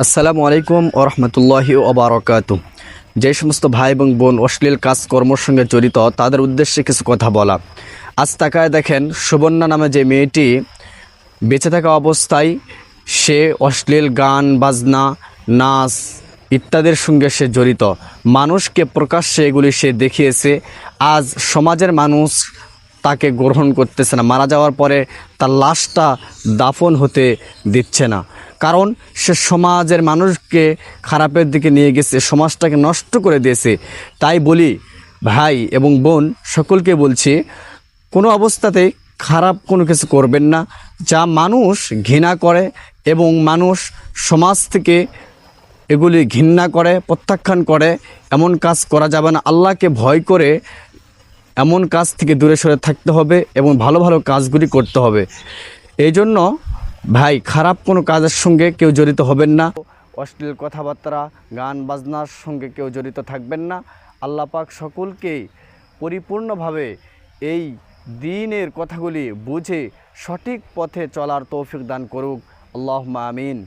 আসসালামু আলাইকুম ও রহমতুল্লাহি ও বারাকাতু। যে সমস্ত ভাই এবং বোন অশ্লীল কাজকর্মের সঙ্গে জড়িত তাদের উদ্দেশ্যে কিছু কথা বলা। আজ তাকায় দেখেন, সুবর্ণা নামে যে মেয়েটি বেঁচে থাকা অবস্থায় সে অশ্লীল গান বাজনা, নাচ ইত্যাদির সঙ্গে সে জড়িত। মানুষকে প্রকাশ্যে এগুলি সে দেখিয়েছে। আজ সমাজের মানুষ তাকে গ্রহণ করতেছে না, মারা যাওয়ার পরে তার লাশটা দাফন হতে দিচ্ছে না। কারণ সে সমাজের মানুষকে খারাপের দিকে নিয়ে গেছে, সমাজটাকে নষ্ট করে দিয়েছে। তাই বলি ভাই এবং বোন সকলকে বলছি, কোনো অবস্থাতেই খারাপ কোনো কিছু করবেন না। যা মানুষ ঘৃণা করে এবং মানুষ সমাজ থেকে এগুলি ঘৃণা করে, প্রত্যাখ্যান করে, এমন কাজ করা যাবে না। আল্লাহকে ভয় করে এমন কাজ থেকে দূরে সরে থাকতে হবে এবং ভালো ভালো কাজগুলি করতে হবে। এই জন্য ভাই, খারাপ কোনো কাজের সঙ্গে কেউ জড়িত হবেন না। অশ্লীল কথাবার্তা, গান বাজনার সঙ্গে কেউ জড়িত থাকবেন না। আল্লাহ পাক সকলকেই পরিপূর্ণভাবে এই দ্বীনের কথাগুলি বুঝে সঠিক পথে চলার তৌফিক দান করুক। আল্লাহুম্মা আমিন।